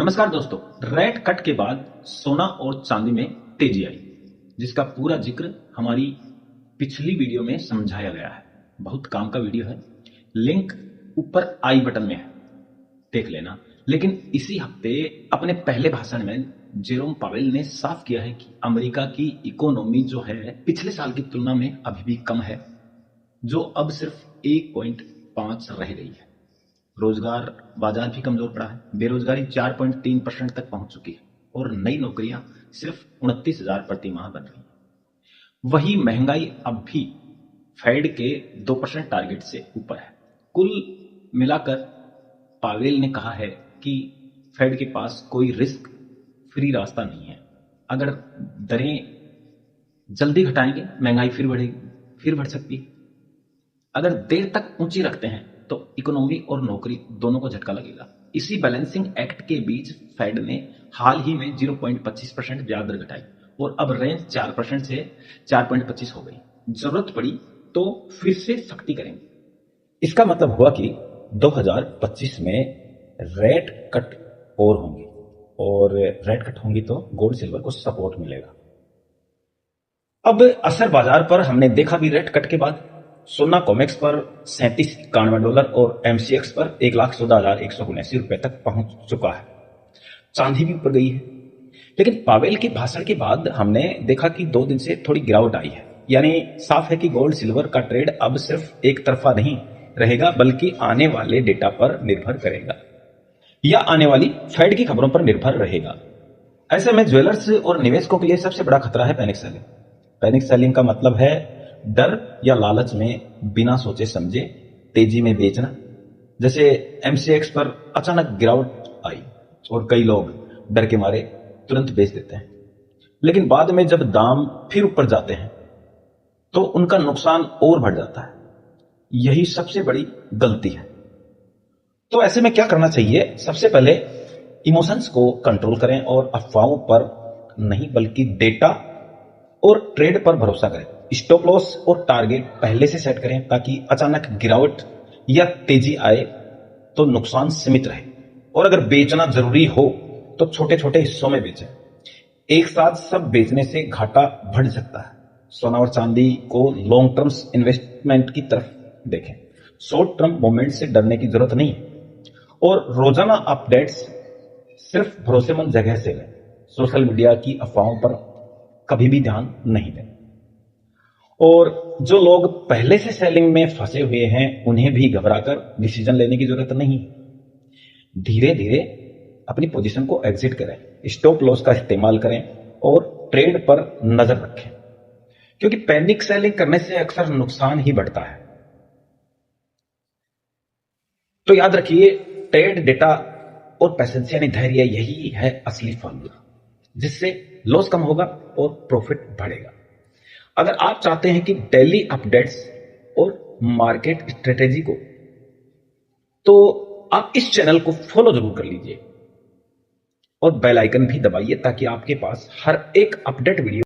नमस्कार दोस्तों। Rate cut के बाद सोना और चांदी में तेजी आई, जिसका पूरा जिक्र हमारी पिछली वीडियो में समझाया गया है। बहुत काम का वीडियो है, लिंक ऊपर आई बटन में है, देख लेना। लेकिन इसी हफ्ते अपने पहले भाषण में जेरोम पावेल ने साफ किया है कि अमेरिका की इकोनॉमी जो है पिछले साल की तुलना में अभी भी कम है, जो अब सिर्फ 1.5 रह गई है। रोजगार बाजार भी कमजोर पड़ा है, बेरोजगारी 4.3% तक पहुंच चुकी है और नई नौकरियां सिर्फ 29,000 प्रति माह बन रही हैं। वही महंगाई अब भी फेड के 2% टारगेट से ऊपर है। कुल मिलाकर पावेल ने कहा है कि फेड के पास कोई रिस्क फ्री रास्ता नहीं है। अगर दरें जल्दी घटाएंगे, महंगाई फिर बढ़ेगी, फिर बढ़ सकती है। अगर देर तक ऊंची रखते हैं तो इकोनॉमी और नौकरी दोनों को झटका लगेगा। इसी बैलेंसिंग एक्ट के बीच फेड ने हाल ही में 0.25% ब्याज दर घटाई और अब रेंज 4% से 4.25 हो गई। जरूरत पड़ी तो फिर से सख्ती करेंगे। इसका मतलब हुआ कि 2025 में रेट कट और होंगी, और रेट कट होंगी तो गोल्ड सिल्वर को सपोर्ट मिलेगा। अब असर बाजार पर हमने देखा भी। रेट कट के बाद सोना कॉमेक्स पर $37.91 और एमसीएक्स पर 1,14,179 रुपए तक पहुंच चुका है। चांदी भी ऊपर गई है। लेकिन पावेल के भाषण के बाद हमने देखा कि 2 दिन से थोड़ी गिरावट आई है। यानी साफ है कि गोल्ड सिल्वर का ट्रेड अब सिर्फ एक तरफा नहीं रहेगा, बल्कि आने वाले डेटा पर निर्भर करेगा या आने वाली फेड की खबरों पर निर्भर रहेगा। ऐसे में ज्वेलर्स और निवेशकों के लिए सबसे बड़ा खतरा है पैनिक सेलिंग। पैनिक सेलिंग का मतलब है डर या लालच में बिना सोचे समझे तेजी में बेचना। जैसे एमसीएक्स पर अचानक गिरावट आई और कई लोग डर के मारे तुरंत बेच देते हैं, लेकिन बाद में जब दाम फिर ऊपर जाते हैं तो उनका नुकसान और बढ़ जाता है। यही सबसे बड़ी गलती है। तो ऐसे में क्या करना चाहिए? सबसे पहले इमोशंस को कंट्रोल करें और अफवाहों पर नहीं बल्कि डेटा और ट्रेड पर भरोसा करें। स्टॉप लॉस और टारगेट पहले से सेट करें ताकि अचानक गिरावट या तेजी आए तो नुकसान सीमित रहे। और अगर बेचना जरूरी हो तो छोटे छोटे हिस्सों में बेचें। एक साथ सब बेचने से घाटा बढ़ सकता है। सोना और चांदी को लॉन्ग टर्म इन्वेस्टमेंट की तरफ देखें। शॉर्ट टर्म मूवमेंट से डरने की जरूरत नहीं है। और रोजाना अपडेट्स सिर्फ भरोसेमंद जगह से लें। सोशल मीडिया की अफवाहों पर कभी भी ध्यान नहीं दें। और जो लोग पहले से सेलिंग में फंसे हुए हैं उन्हें भी घबराकर डिसीजन लेने की जरूरत नहीं। धीरे धीरे अपनी पोजीशन को एग्जिट करें, स्टॉप लॉस का इस्तेमाल करें और ट्रेड पर नजर रखें, क्योंकि पैनिक सेलिंग करने से अक्सर नुकसान ही बढ़ता है। तो याद रखिए, ट्रेड डेटा और पैसेंस यानी धैर्य, यही है असली फॉर्मूला जिससे लॉस कम होगा और प्रॉफिट बढ़ेगा। अगर आप चाहते हैं कि डेली अपडेट्स और मार्केट स्ट्रेटेजी को, तो आप इस चैनल को फॉलो जरूर कर लीजिए और बेल आइकन भी दबाइए ताकि आपके पास हर एक अपडेट वीडियो